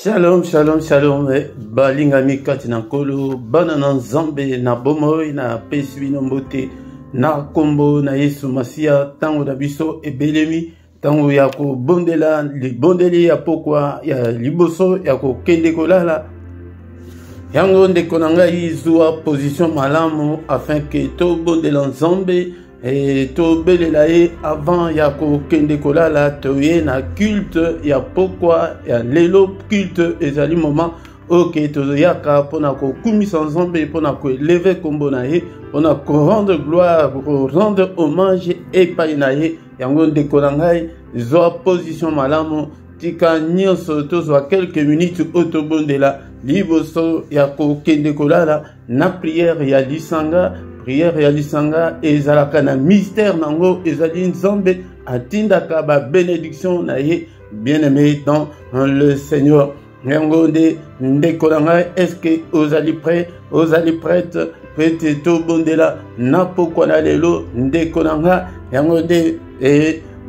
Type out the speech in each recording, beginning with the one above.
Shalom, shalom, shalom. Balinga mikati na kolo, bana na nzambe na bomoi na peswi no mbote na kombo na Yesu Masia tango na biso ebelemi tango ya ko bondela libondeli ya pokwa ya liboso ya ko kende kolala yango ndeko na ngai zuwa position malamu afin que to bondela nzambe et to belela ye avant ya ko kende kolala toye na culte ya pokwa ya lelo culte ezali moment ok tozoyaka pona ko kumisa nzambe pona ko lever kombo na ye pona ko rendre gloire ko rendre hommage epai na ye yango ndeko na ngai zuwa position malamu tika nyonso tozwa quelques minutes otobondela liboso ya ko kende kolala na prière ya lisanga. Prière ya lisanga ezalaka na mystère nango ezali nzambe atindaka ba bénédiction na ye bien-aimé dans le Seigneur. Yango ndeko na ngai, est-ce que ozali prêt, ozali prête prête to bondela na pokwa na lelo ndeko na ngai yango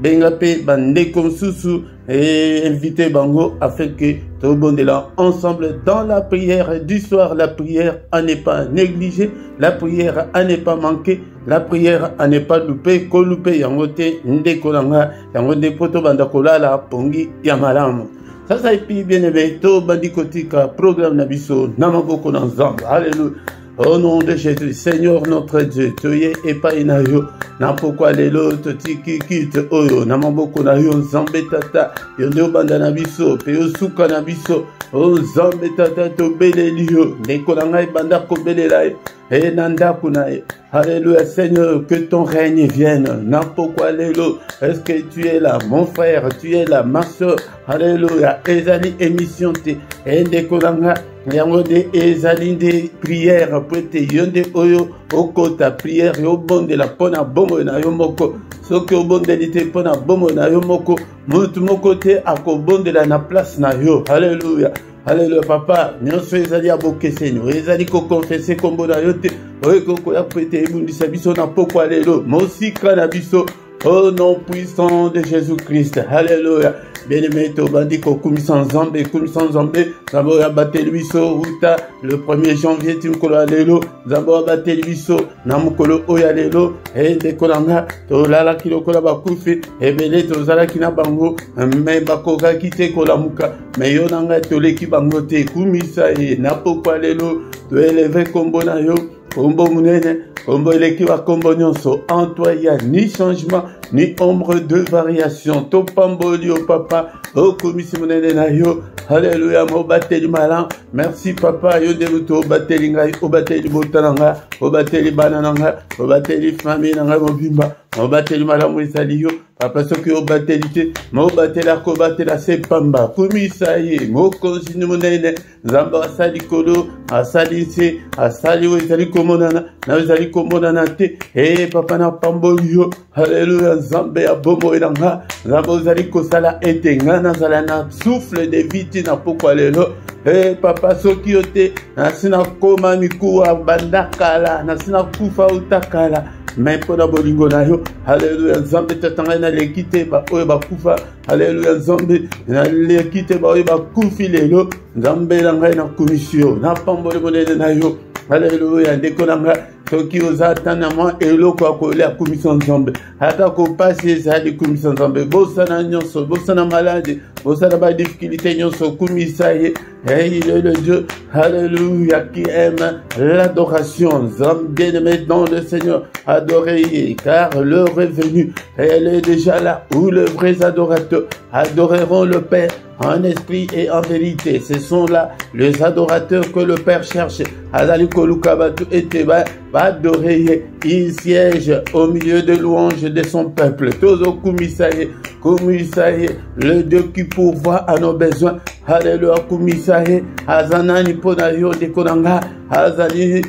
benga pe bandeko msusu et inviter bango afin que tout bon de là ensemble dans la prière du soir. La prière à ne pas négliger, la prière à ne pas manquer, la prière à ne pas louper, ko louper yangote ndeko nanga yangonde poto banda kolala pongi ya malamu. Sasa ipi bien aimé to bandi kotika programme na biso na maboko na nzambe. Alléluia. Au nom de Jésus, Seigneur notre Dieu, toye epai na yo, na pokwa lelo totiki kite oyo, na maboko na yo nzambe tata, yo nde obanda na biso, pe yo suka na biso, o nzambe tata tobeleli yo, ndeko na ngai banda kobelela ye, e na ndako na ye. Alléluia Seigneur, que ton règne vienne, na pokwa lelo, est-ce que tu es là, mon frère, tu es là, ma soeur, Alléluia, ezali émission te, e ndeko na ngai, yango de ezali de prière prete yonde oyo okota prière yo bonde la pona bomo na yo moko soki obondeli te pona bomo na yo moko mutu moko te akobondela na place na yo. Alléluia. Alléluia papa nyonso ezali abokeseni ezali kokonfese kombo na yo te oyo kokoya prete ebundisa biso na pokwa lelo mosika na biso au nom puissant de Jésus-Christ. Alléluia. Bien-aimé, to bandi ko kumisan zambe, zabo ya bateli biso uta le 1er janvier timkolo alelo, zabo ya bateli biso na mukolo oya lelo, e dekolanga to lala kiloko la bakufi, ebele to zala kina bango, me bakoka kite kola muka, me yo nanga to leki bango te kumisa e na pokwa lelo, to eleve kombo na yo. Kombo munene, kombo elekiwa kombo nyonso, en toi il y a ni changement, ni ombre de variation. To pamboli o papa, o komisi munene na yo, alléluia, mo bateli malan, merci papa, yo debuto o bateli ngai, o bateli botananga, o bateli banananga, o bateli famille nanga mobimba, o bateli malan mo isali yo, papa soki o bateli te, mo batela ko batela se pamba, komisa ye, mo konzini munene, zamba asali kolo, asali se, asali o isali komonana, na isali komonana te, e papa na pamboli yo, alléluia, zambe ya bomo elanga, zamba osali kosala ete ngana zala na souffle de vie na pokwa lelo, e papa soki yo te, nasina koma mikuwa bandakala, nasina kufa utakala, mais pour la bolingo na yo, alléluia, nzambe tatanga na lekite ba oyo bakufa, alléluia, nzambe na lekite ba oyo bakufi lelo, nzambe la ngai na commission, na pambole monene na yo, alléluia, ndeko na ngai soki ozatana mwa eloko akolia commission nzambe, ata kopasi ezali commission nzambe, bosana nyonso, bosana malade, bosana ba difficulté nyonso, kumisa ye, et il est le Dieu, alléluia, qui aime l'adoration. Bien-aimé dans le Seigneur, adorez, car l'heure est venue, elle est déjà là, où les vrais adorateurs adoreront le Père en esprit et en vérité. Ce sont là les adorateurs que le Père cherche. Azali Kolukabatu eteba adorer. Il siège au milieu de louanges de son peuple. Tozo Kumisaye, Kumisaye, le Dieu qui pourvoit à nos besoins. Alléluia, Kumisaye, Azanani Ponayo de Konanga, Azali,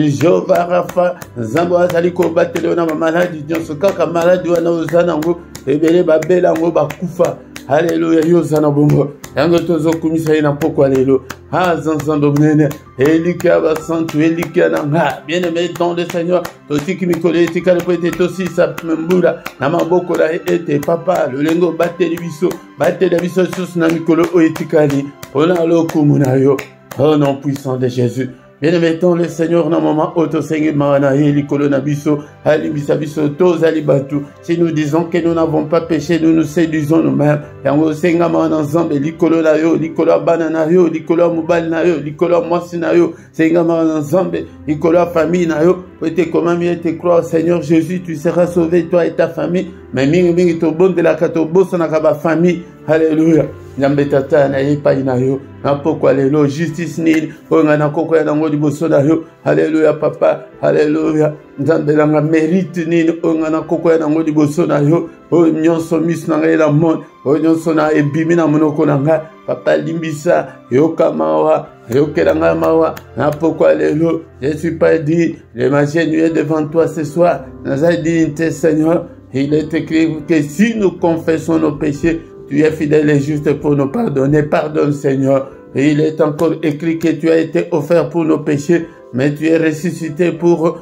Jova Rafa, Zambo Azali Kobatele na maladie, Jonsokaka maladie wana uzanango, ebele babela ngo bakufa. Alléluia, yozana bombo. Yango tozo kumisa ina pokwa lelo. Ah, zanzando mnene. Elikia basantu, elikia nanga. Bien-aimé dans le Seigneur. Totiki mikole, tika le poete tosi sa mbula. Namaboko la ete papa. Le lengo bateli biso. Bateli biso sus na mikolo o etikali. On a le kumunayo. Au nom puissant de Jésus. Bien mettons le Seigneur dans moment auto Seigneur Maranaye, Likolo Nabiso, Alibisabiso, Tozalibatu. Si nous disons que nous n'avons pas péché, nous nous séduisons nous-mêmes. Yango Seigneur Maranazambe, Likolo Nayo, Likolo Bananayo, Likolo Mubal Nayo, Likolo Mwasinayo, Seigneur Maranazambe, Likolo Famille Nayo. Peut-être comment mieux te croire, Seigneur Jésus, tu seras sauvé, toi et ta famille. Mais mingi to bon de la katobo, son akaba famille. Alléluia. Nyambetata na yepa inayo. Na pokwa lelo justice nil. Onga na koko ya nango liboso na yo. Alléluia papa. Alléluia. Nzambelanga mérite nil. Onga na koko ya nango liboso na yo. O nyonso mis na ngai na monde. O nyonso na ebimi na monoko na ngai. Papa limbisa. Yoka mawa. Yokela nga mawa. Na pokwa lelo. Je suis pas dit. Le magicien est devant toi ce soir. Nazai dignité Seigneur. Il est écrit que si nous confessons nos péchés, tu es fidèle et juste pour nous pardonner. Pardonne, Seigneur. Et il est encore écrit que tu as été offert pour nos péchés, mais tu es ressuscité pour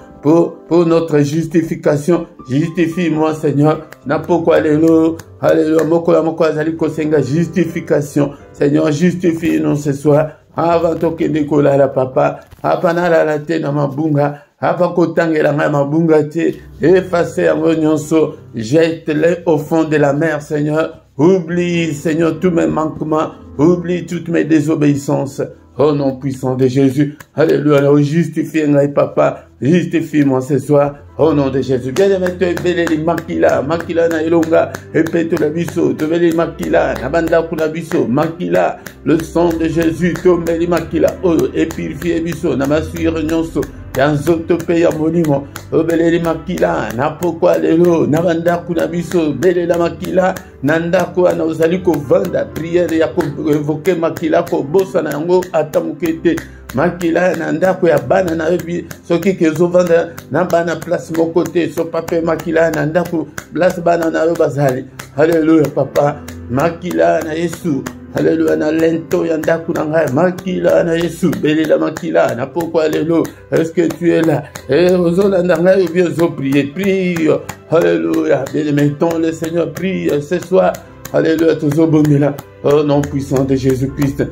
notre justification. Justifie-moi, Seigneur. Na pourquoi alléluia. Alléluia. Moko azali kosenga justification. Seigneur, justifie-nous ce soir. Avant tokende kolala papa. Apanala la te na mabunga. Avant kotangela nga mabunga te. Effacer yango nyonso. Jette-les au fond de la mer, Seigneur. Oublie, Seigneur, tous mes manquements. Oublie toutes mes désobéissances. Au nom puissant de Jésus. Alléluia. Justifie moi, papa. Justifie-moi ce soir. Au nom de Jésus. Bien aimé, tu es belé makila. Makila na ilonga. Epete la biso. Tu belé makila. Nabanda kuna biso. Makila. Le sang de Jésus. Tu belé makila. Oh, et purifié biso. Namasure nyonso. Yanzoto pe ya monimo. Obeleli makila. Na pokwa lelo. Nabanda kuna biso. Belé la makila. Nanda kwa na uzali ko vanda. Prière ya ko évoquer makila ko bosa na yango atamukete. Makila nanda ko ya bana na ebi. Soki kezo vanda. Na bana place mon côté. So pape makila nanda ko place bana na yo bazali. Alléluia papa. Makila na Yesu. Alléluia, na lento yandaku na ngai makila na Yesu belela makila na pourquoi lelo est-ce que tu es là et ozolanda ngai ou bien prier prie. Alléluia, bénissons le Seigneur, prie ce soir. Alléluia, tozobomela au nom puissant de Jésus-Christ.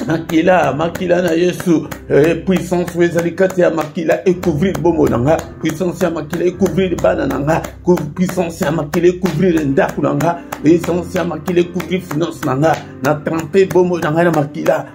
Makila, makila na Yesu, puissance wezalikati ya makila et couvrir bomo nanga, puissance ya makila et couvrir bana nanga, puissance ya makila et couvrir ndaku nanga, puissance ya makila et couvrir finance nanga, na tremper bomo nanga na makila,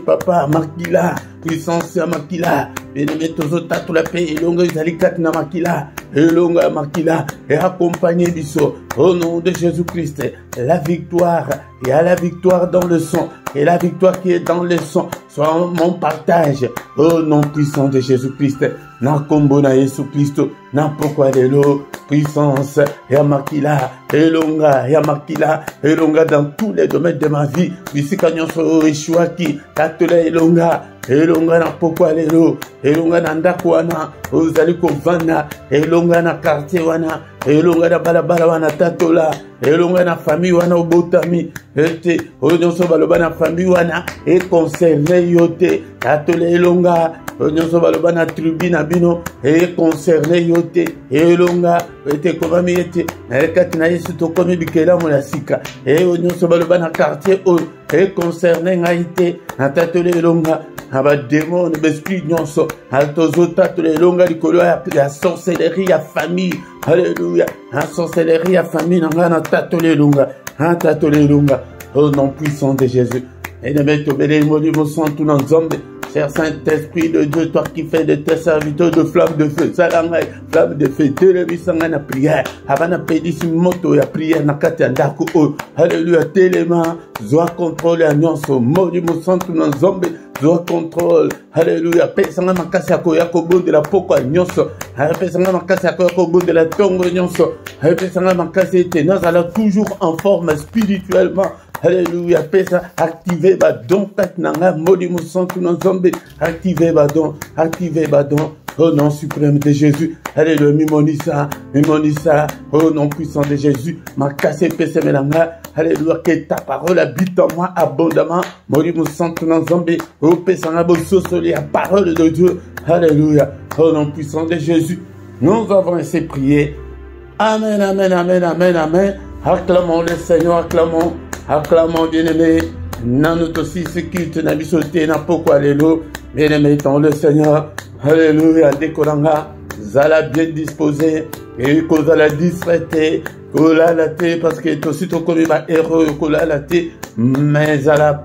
papa makila, puissance ya makila, bien-aimé tozota tout la paix, elonga wezalikati na makila, elonga makila, et accompagner biso, au nom de Jésus-Christ, la victoire, il y a la victoire dans le sang, et la victoire qui est dans le sang, soit mon partage, au nom puissant de Jésus-Christ, na kombo na Yesu Christo, na pourquoi de l'eau, puissance, ya makila, elonga, ya makila, elonga dans tous les domaines de ma vie, ici quand on se échoua qui, katela elonga, elonga na pourquoi de l'eau, elonga na ndakwana, ozali kovana, elonga na quartier wana, elonga na balabala wana tatola, elonga na famille wana obotami, ete, onyonso baloba na famille wana, e concerné yote, tatola elonga, onyonso baloba na tribu na bino, e concerné yote, elonga, ete komami ete, na ekati na Yesu tokomi bikela mona sika, e onyonso baloba na quartier o, e concerné ngaite, na tatola elonga, aba démon, besprit nyonso, altozo tatola elonga likolo ya sorcellerie ya famille, alléluia, la sorcellerie ya famille, na tatola elonga, na tatola elonga, au nom puissant de Jésus. Et de mettre au béni, mon sang, tout dans zombe. Cher Saint-Esprit de Dieu, toi qui fais de tes serviteurs de flamme de feu, salangay, flamme de feu, télévisanga na prière, havana pédis moto ya prière na kati andako o, alléluia, téléma, zoa contrôle à nyonso, modi mo santu na zombe, zoa contrôle, alléluia, pesanga makasi yako yako bonde la poko nyonso, pesanga makasi yako yako bonde la tongo nyonso, pesanga makasi ete nazala toujours en forme spirituellement. Alléluia, pesa, activez badon, tatnanga, modi moussantou nan zombe, activez badon, au nom suprême de Jésus. Alléluia, mimonisa, au nom puissant de Jésus, ma cassé pesa melanga, alléluia, que ta parole habite en moi abondamment, modi moussantou nan zombe, au pesanga bosso soli, la parole de Dieu, alléluia, au nom puissant de Jésus. Nous avons ainsi prié. Amen, amen, amen, amen, amen. Acclamons le Seigneur, acclamons. Acclamons, bien-aimés, Nanoto si ce culte na bisote na poko alelo. Bien-aimé dans le Seigneur. Alléluia. Décolanga. Zala bien disposé. Et kozala disfrete. Kola la te. Parce que aussi to comme ma héros. Kola la te. Mais zala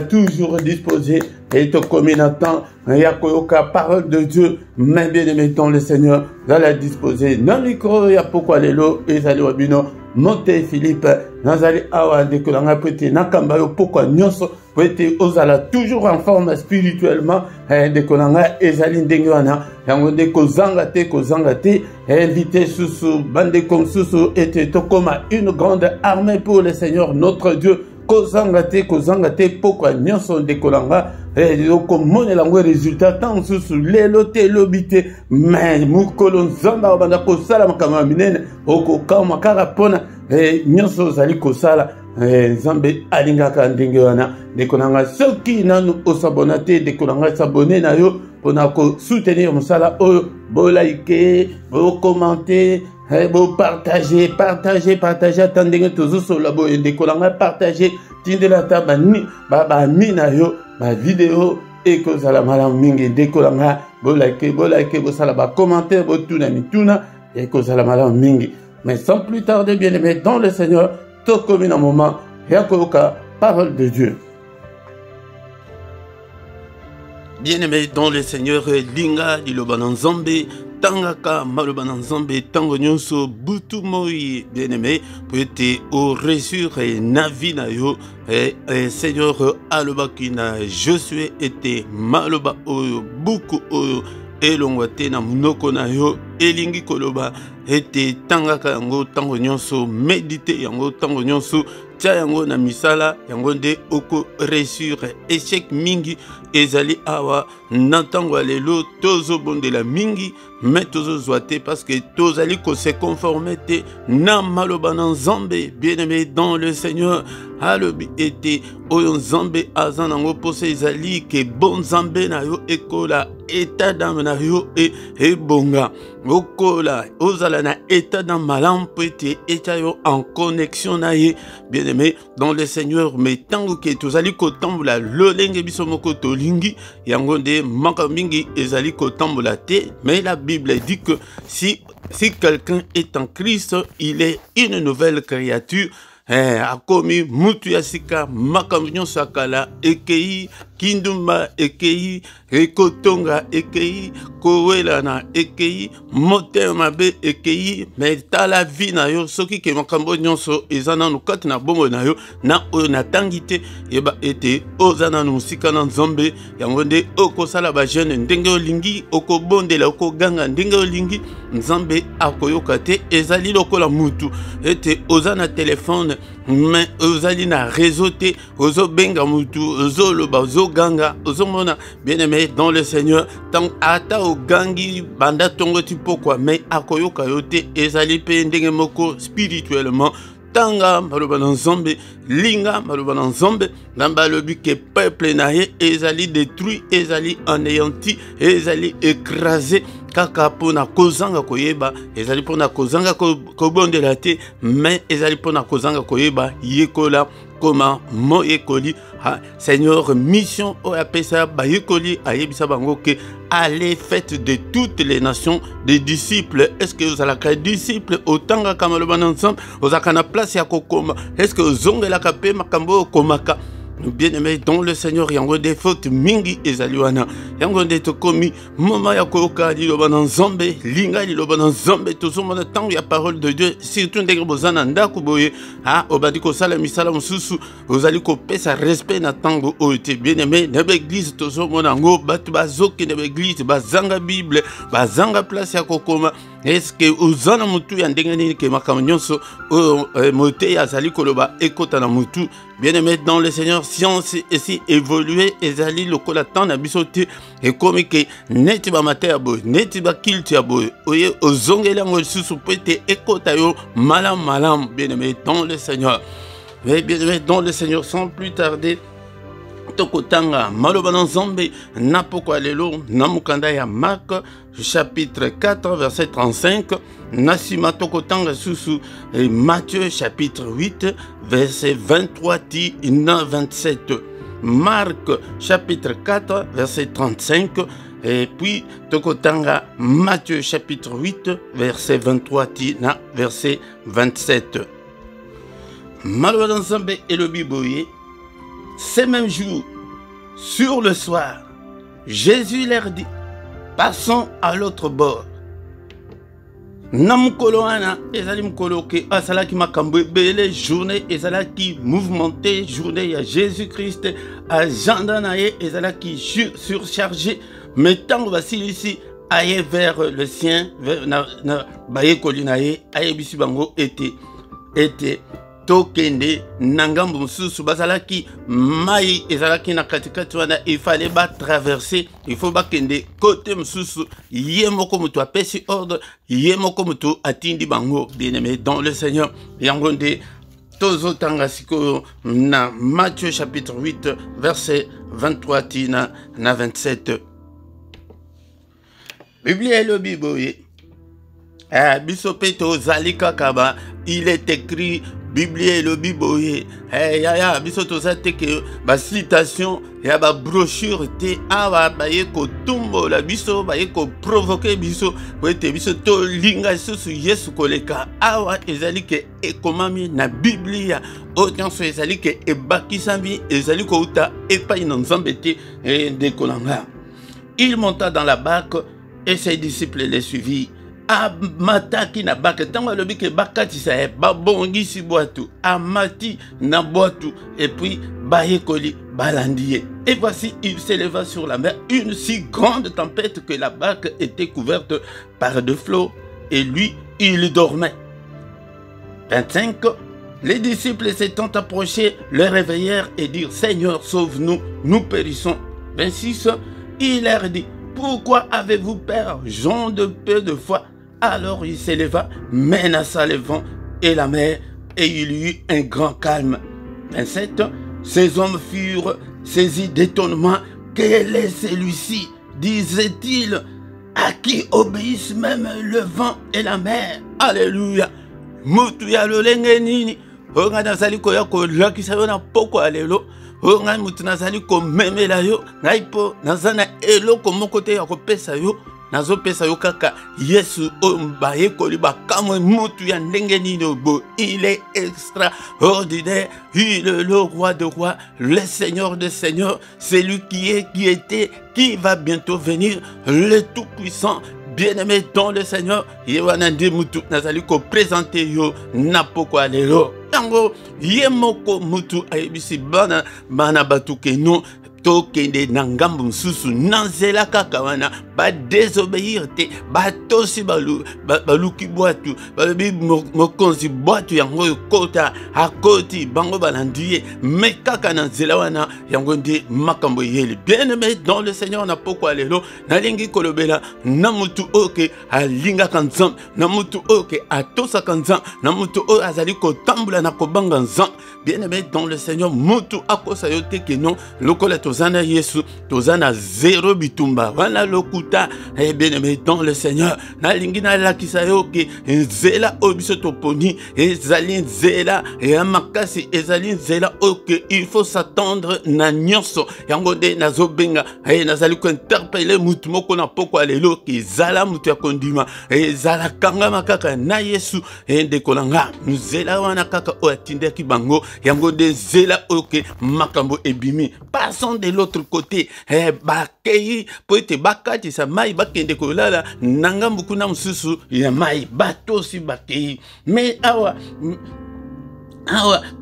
toujours disposé. Et to comme il attend. Yakoyoka parole de Dieu. Mais bien-aimé dans le Seigneur. Zala disposé. Non micro. Ya poko alelo. Et zali wabino. Monte Philippe, Nazali Awa Dekolanga Pwete, Nakambayo Pokwa Nyonso, Pwete Ozala, toujours en forme spirituellement, Dekolanga Ezali Ndengwana, Yangonde Kozangate, invité Soussou, Bande comme Soussou, était Tokoma, une grande armée pour le Seigneur, notre Dieu. Kozangate, Pokwa Nyonso Dekolanga, Yoko Mone Langwe résultat, tant Soussou, Lelote, Lobite, mais Moukolon Zamba, Banda Kosala, Makamaminen, Oko Kamakara Pona, Nyonso Zali Kosala, Zambe Alingaka Ndengwana, Dekolanga, ceux qui n'ont osabonate, Dekolanga s'abonner na yo, pour soutenir Moussala, bo like, bo commenter, bo partager, attendez toujours sur la bo et Dekolanga, partager, tindela tabani, baba mina yo, ma vidéo, et que ça la malam mingi, Dekolanga, bo like, bo sala ba commenter, bo tuna mituna, et que ça la malam mingi. Mais sans plus tarder, bien-aimé, dans le Seigneur, tout comme un moment, Yakoka, parole de Dieu. Bien-aimé, dans le Seigneur, Linga, Lilobananzambe, Tangaka, Malobananzambe, Tango Nyonso, Butu Moi, bien-aimé, pour être au resur et Navinayo, et Seigneur, Alobakina, Josué était Maloba Oyo, Buku Oyo, elongwate na munoko na yo elingi koloba ete tangaka yango tango nyonso méditer yango tango nyonso tia yango na misala yango nde oko réussir échec mingi ezali awa na tango lelo tozo bondela mingi mais tozo zoate parce que tozali ko se conformer te na maloba na Nzambe bien-aimé dans le Seigneur alobi ete oyo Nzambe aza nango pose ezali ke bon Nzambe na yo ekola état d'âme na yo e bonga okola ozala na état d'âme malamu po ete etia yo en connexion na ye bien-aimé dans le Seigneur mais tango ke tozali kotambola lolenge biso moko tolingi yango nde maka mingi ezali kotambola te mais la Bible dit que si quelqu'un est en Christ il est une nouvelle créature. Akomi mutu yasika makamnyo sakala ekei kindumba ekei ekotonga ekei kowela na ekei motema be ekei mais tala vie na yo soki ke makambo nyonso ezana no kati na bombo na yo na oyo na tangite yeba ete ozana no musika na Nzambe yango nde okosala ba jeune ndenge olingi okobondela okoganga ndenge olingi Nzambe akoyoka te ezali lokola mutu ete ozana telefone mais ozali na réseau te ozo benga mutu ozo loba ozo ganga ozo mona bien-aimé dans le Seigneur tant ata o gangi banda tongo ti pokwa mais akoyoka yo te ezali pe ndenge moko spirituellement tanga maloba na Nzambe linga maloba na Nzambe namba lobi ke peuple na ye ezali détruit ezali anéanti ezali écrasé kaka pona kozanga koyeba ezali pona kozanga kobondela te mais ezali pona kozanga koyeba yekola koma mo yekoli Seigneur mission o apesa ba yekoli ayebisa bango ke allez faites de toutes les nations des disciples. Est-ce que vous allez être disciples autant que kamaloba ensemble vous avez place ya kokoma est-ce que vous ongela kape makambo komaka bien-aimé dans le Seigneur yango des fautes mingi ezaliwana yango de tokomi mama ya koyoka liloba na Nzambe linga liloba na Nzambe tozomona tango ya parole de Dieu surtout ndenge bozana ndako boye obadi kosala misala mosusu ozali kopesa respect na tango oyo te bien-aimé na l'église tozomona ngo batu bazoki na l'église bazanga Bible bazanga place ya kokoma est-ce que ozana mutu ya ndenge nini ke makambo nyonso mote azali koloba ekota na mutu bien-aimé dans le Seigneur science esi évoluer ezali lokola temps na biso te et comme que neti ba mater boy neti ba culture boy oye ozongela ngo susu pete ekota yo malam bien-aimé dans le Seigneur mais bien-aimé dans le Seigneur sans plus tarder Tokotanga maloba na nzambe na pokwa lelo na mukanda ya Marc chapitre 4 verset 35 na sima tokotanga susu Matthieu chapitre 8 verset 23 ti na 27. Marc chapitre 4 verset 35 et puis tokotanga Matthieu chapitre 8 verset 23 ti na verset 27. Maloba na nzambe elobi boye. Ces mêmes jours, sur le soir, Jésus leur dit, passons à l'autre bord. Namukolo ana ezali mukolo ke asalaki makambo ebele journée ezalaki mouvementée journée ya Jésus-Christ agenda na ye ezalaki surchargé mais tango basilisi aye vers le sien na bayekoli na ye ayebisi bango ete tokende nangambo mususu bazalaki mai ezalaki na katikati wana il fallait ba traverser il faut ba kende côté mususu ye moko mutu apesi ordre ye moko mutu atindi bango bien-aimé dans le Seigneur yango nde tozotanga sikoyo na Matthieu chapitre 8 verset 23 tina na 27. Biblia elobi boye biso pe tozali kaka ba il est écrit Biblia elobi boye yaya biso tozate ke ba citation ya ba brochure te awa baye ko tumbola biso baye ko provoquer biso wete biso to linga susu Yesu koleka awa ezali ke ekomami na Biblia autant so ezali ke ebakisami ezali ko uta epai na Nzambe te ndekolanga. Il monta dans la barque et ses disciples les suivirent. Amataki na baka tango lobi ke bakati sa babongisi boatu amati na boatu et puis bayekoli balandier. Et voici il s'éleva sur la mer une si grande tempête que la barque était couverte par de flots et lui il dormait. 25. Les disciples s'étant approchés le réveillèrent et dirent Seigneur sauve-nous, nous périssons. 26. Il leur dit pourquoi avez-vous peur, gens de peu de foi? Alors il s'éleva, menaça le vent et la mer, et il y eut un grand calme. 27. Ces hommes furent saisis d'étonnement. Quel est celui-ci, disait-il, à qui obéissent même le vent et la mer? Alléluia. Mutu ya lolenge nini? Onga nazali koya ko lakisa yo na poko alelo. Onga mutu nazali ko memela yo. Naipo nazana eloko moko te ya kopesa yo. Nazo pesa yo kaka Yesu ombaye koliba kamwe mutu ya ndenge nini bo. Il est extraordinaire. Il est le roi de rois, le seigneur de seigneurs, celui qui est, qui était, qui va bientôt venir, le tout-puissant. Bien-aimé dans le Seigneur, Yewanandi mutu nazali ko présenter yo napoko alelo. Tango yemoko mutu ayebisi bana batuke no tokende na ngambo mususu nanzela kaka wana ba désobéir te batosi baluki boatu balobi mokonzi boatu yango kota akoti bango balandiye me kaka na nzela wana yango nde makambo yeli. Bien-aimé dans le Seigneur na poko alelo nalingi kolobela na mutu oke alinga kanzam na mutu oke atosa kanzam na mutu o azali kotambula na kobanga nzam. Bien-aimé dans le Seigneur mutu akosa yo te ke non lokola tozana Yesu tozana zéro bitumba wana lokuta. Eh bien-aimé dans le Seigneur nalingi na lakisa yo ke nzela obiso toponi ezali nzela ya makasi ezali nzela oke il faut s'attendre na nyonso yango de nazobenga nazali ko interpeller mutu moko na poko alelo ke zala mutu ya kondima ezala kanga makaka na Yesu ndekolanga nzela wana kaka o atindaki bango yango de nzela oke makambo ebimi. Passons de l'autre côté bakei poete bakati sa mai bakende kolala nanga kuna mususu ya mai batosi bakei mais awa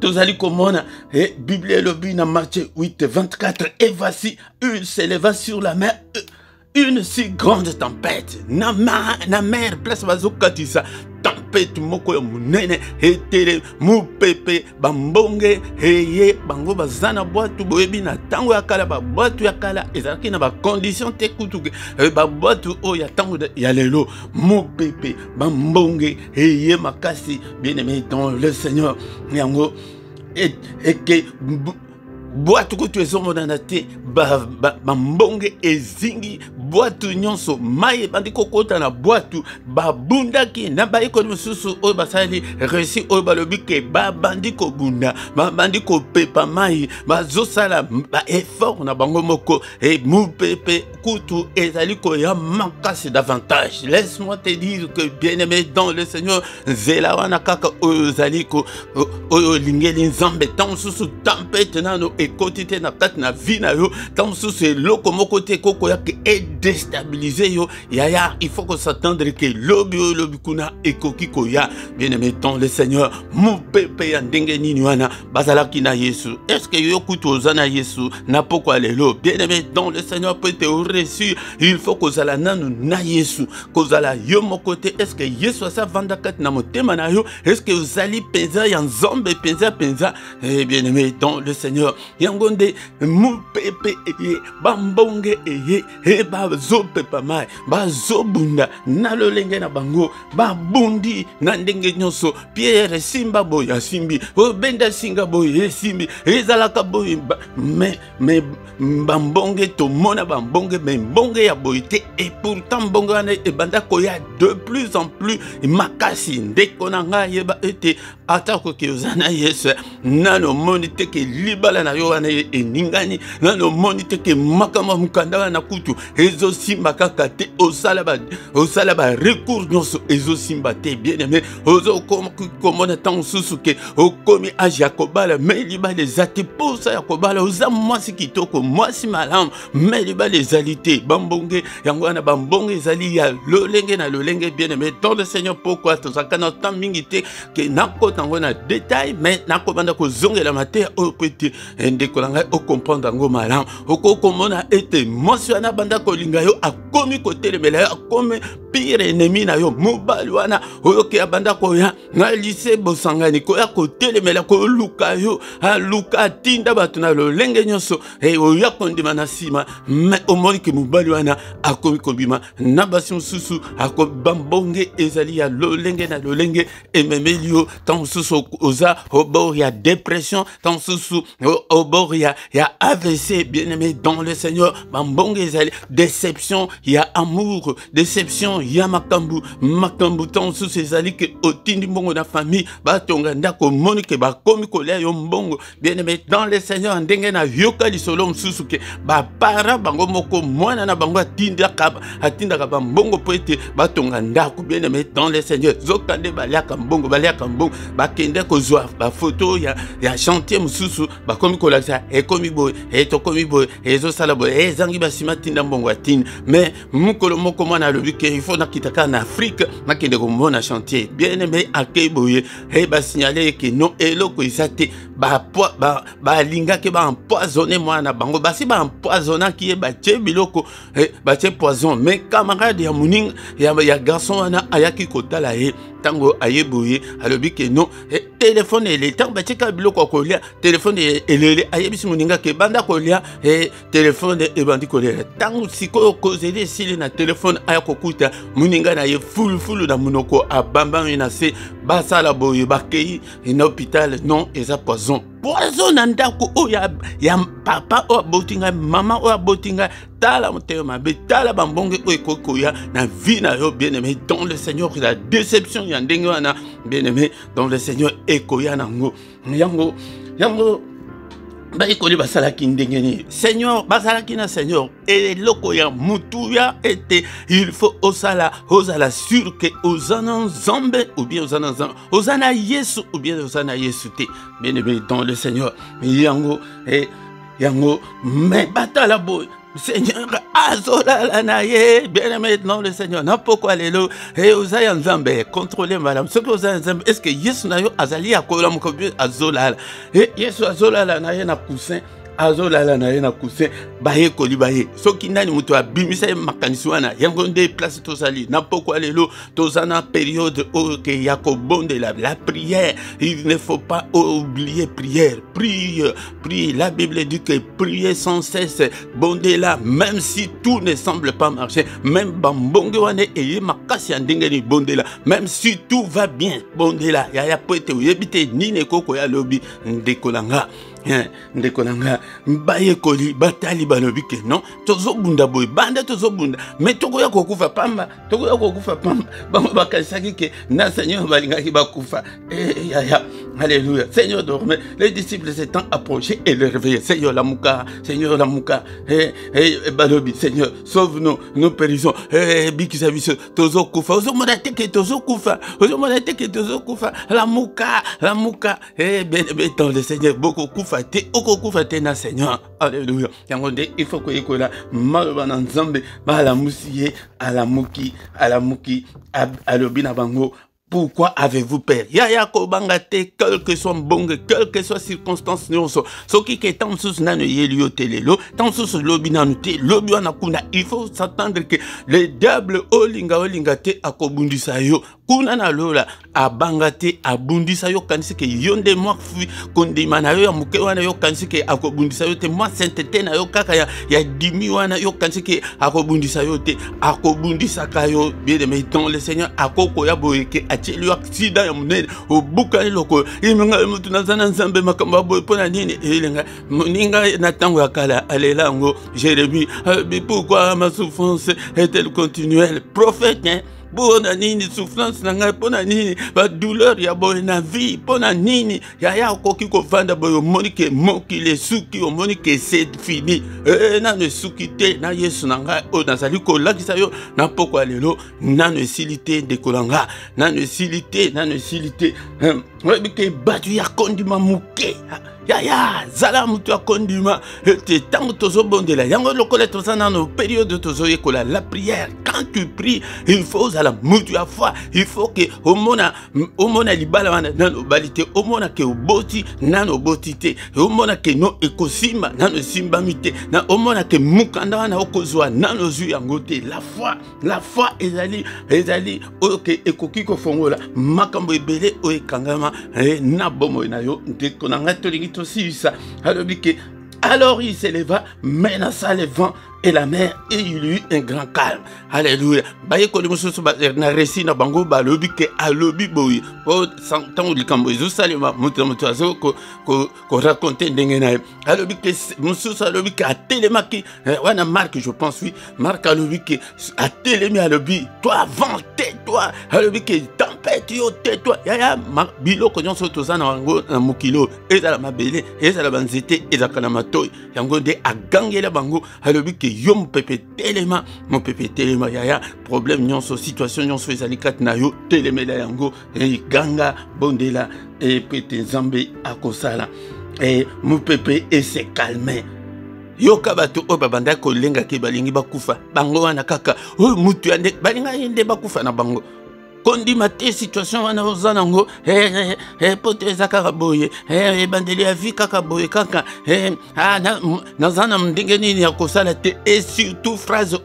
tozali komona Biblia lobi na Matthieu 8:24 et voici il s'éleva sur la mer une si grande tempête na mer place bazokatisa tempête moko ya munene etere mupepe bambonge eye bango bazana boatu boyebi na tango ya kala ba boatu ya kala ezalaki na ba condition te kutuke ba boatu o ya tango ya lelo mupepe bambonge eye makasi. Bien-aimé dans le Seigneur yango et que boîte que tu es monanate ba mbonge ezingi boîte nyonso mai bandiko kota na boîte ba bundaki na ba iko mususu o basali réussi o balobi ke ba bandiko bunda ba bandiko pepa mai ba zosala ba effort na bango moko et mu pepe kutu ezali ko ya makasi davantage. Laisse-moi te dire que bien-aimé dans le Seigneur zela wana kaka o zaliko o lingeli nzambe tant susu tempête nano ekotite na kati na vie na yo tant susu loko moko te koko ya ke déstabiliser yo yaya il faut que s'attendre que lobi kuna ekoki ko ya bien-aimé dans le Seigneur mu pepe ya ndenge nini wana bazalaki na Yesu. Est-ce que yo kutu ozana Yesu na poko lelo bien-aimé dans le Seigneur peut te reçu il faut que zala nanu na Yesu ko zala yo mokote. Est-ce que Yesu sa vanda kat na motema na yo est-ce que uzali penza ya nzombe penza eh bien-aimé dans le Seigneur yangonde mu pepe bambonge ba zo pepa mai ba zo bunda na lolenge na bango ba bundi na ndenge nyonso Pierre simba boya simbi o benda singa boye simbi ezalaka boye mais bambonge to mona bambonge mais mbonge ya boyete et pourtant mbonge wana e banda ko ya de plus en plus makasi ndeko na nga yeba ete atako ke uzana Yesu nano monite ke libala na yo wana eningani nano monite ke makama mukanda na kutu ezo simba kaka te osala ba recours nyonso ezo simba te bien-aimé ozo komona tant susu ke okomi a Jacobala mais libala ezate posa ya kobala oza mwasi kitoko mwasi malamu mais libala ezalité bambonge yango wana bambonge ezali ya lolenge na lolenge bien-aimé dans le Seigneur. Pourquoi tozaka na temps mingi te ke nakota ngo na détail mais nakobanda ko zongela mate o pete ndeko langa o comprendre ngo malamu oko komona ete mwasi wana banda ko linga yo akomi ko telemela yo akomi pire ennemi na yo mobali wana oyo ke abanda ko ya na lycée bosangani ko ya ko telemela ko luka yo luka tinda batu na lolenge nyonso e oya kondima na sima mais omoni ke mobali wana akomi kobima na basi mususu akobambonge ezali ya lolenge na lolenge ememelio tant susu oza obor ya dépression tant susu obor ya AVC bien-aimé dans le Seigneur bambonge ezali déception ya amour déception ya makambu tant susu ezali ke otindi mbongo na famille batonga ndako moni ke bakomi kolia yo mbongo bien-aimé dans le Seigneur ndenge na yoka lisolo mususu ke para bango moko mwana na bango atindaka bambongo po ete batonga ndako bien-aimé dans le Seigneur zokande baliaka mbongo bakende kozwa bafoto ya chantier mususu bakomi kolakisa ekomi boye etokomi boye ezosala boye ezangi basima tinda mbongo atini mais mukolo moko mwana alobi ke il faut nakitaka na Afrique nakende komona chantier bien-aimé akei boye basignale ke non eloko ezate balingaki baempoisonne mwana bango basi baempoisonnaki ye batie biloko batie poison mais camarade ya muninga ya garçon wana ayaki kotala ye tango ayeboye alobi ke non téléphone ele tango batika biloko kolia téléphone elele ayebisi muninga ke banda kolia téléphone ebandi kolia tango sikoyo kozeli sili na téléphone aya kokuta muninga na ye fulu na munoko abamba na se basala boye bakei na hôpital non eza poison na ndako o ya papa o botinga mama o botinga tala motema be tala bambonge o ekokoya na vie na yo bien-aimé dans le Seigneur. La déception ya ndenge wana bien-aimé dans le Seigneur ekoya nango yango baikoli basalaki ndenge ni Seigneur basalaki na Seigneur et loko ya mutuya ete il faut osala sûr que ozana nzambe ou bien ozana Yesu ou bien ozana Yesu te bien-aimé dans le Seigneur yango mais batala boy Seigneur azola na ye bien-aimé dans le Seigneur na pourquoi lelo ozaya nzambe contrôler madame ce que ozaya nzambe est-ce que Yesu na yo azali akola mokobi azola Yesu azola na ye na coussin azolala na ye na coussin baye kolibaye soki nani muto abimisa makanisi wana yango nde place tozali na pourquoi lelo tozana période o ke yakobonde la prière. Il ne faut pas oublier prière. Prie. La Bible dit que prier sans cesse bonde là même si tout ne semble pas marcher, même bambonge wana eye makasi ya ndenge ni bonde là même si tout va bien bonde là ya poete yebite nini koko ya lobi ndekolanga ndekonanga mbaye koli batali balobike non tozo bunda boy banda tozo bunda mais toko ya kokufa pamba bango bakanisaki ke na Seigneur balingaki bakufa ya alléluia. Seigneur dormait, les disciples s'étant approchés et le réveillaient. Seigneur Lamouka balobi Seigneur sauve-nous, nous périssons. Bikisabiso tozo kufa ozo monate ke tozo kufa Lamouka dans le Seigneur beaucoup kufa te na Seigneur. Alléluia. Yangonde il faut que ekola malobana nzambe bala musiye alamuki alobi na bango. Pourquoi avez-vous peur? Yaya kobangate, quel que soit bon, quelle que soit circonstance nyonso. Ce qui est tant sous nanu yelio telelo, tant sous lobi nanute, lobi anakuna. Il faut s'attendre que le diable olinga te akobundisa yo. Kuna na lola abangate abundisa yo kanisi ke yonde moi fui kondima na yo ya muke wana yo kanisi ke akobundisa yo te moi sainteté na yo kaka ya dimi wana yo kanisi ke akobundisa yo te akobundisa ka yo bien aimé dans le Seigneur akoko ya boyeke ateli accident ya munene obuka loko imenga mutu nazana nzambe makamba boy pona nini elenga ninga na tango ya kala alelango Jérémie pourquoi ma souffrance est-elle continuelle prophète Pona nini souffrance nanga pona nini ba douleur ya boy na vie pona nini ya koki ko vanda boy monike moki le suki o monike c'est fini na ne suki te na Yesu nanga o nazali ko lakisa yo na poko lelo na ne silité de kolanga na ne silité ke batu ya kondima muke ya zala mutu ya kondima te tango tozo bondela yango lokola tozana no période tozo yekola la prière quand tu pries il faut la mutu à foi il faut que omona libala wana nano balite omona ke oboti nano botite omona ke no ekosima nano simba mite na omona ke mukanda wana okozwa nano zu yango te la foi ezali oke ekoki ko fongola makambo ebele o ekangama na bomo na yo ndeko na ngatolingi aussi ça alors il s'éleva menaça les vents et la mer et il eut un grand calme. Alléluia. Baye ko limusu na récit na bango balobi ke alobi boyi. O santan likambo ezo salima mutu azo ko raconter ndenge na. Alobi ke musu alobi ke atelemaki wana Marc je pense oui. Marc alobi ke atelemi alobi toi vent tais-toi. Alobi ke tempête yo tais-toi. Ya biloko nyonso tozana wango na mukilo ezala mabele ezala banzete ezakana matoi. Yango de agangela bango alobi ke yo mopepe telema yaya problème nyonso situation nyonso ezali kat na yo telemela yango ganga bondela et pete nzambe akosala et mopepe et se calmer yoka bato o babanda ko lenga ke balingi bakufa bango wana kaka o mutu ande balinga yende bakufa na bango kondi mate situation wana ozanango pote zakaka boye bandeli ya vie kaka boye kaka nazana mndenge nini ya kosala te et surtout phrase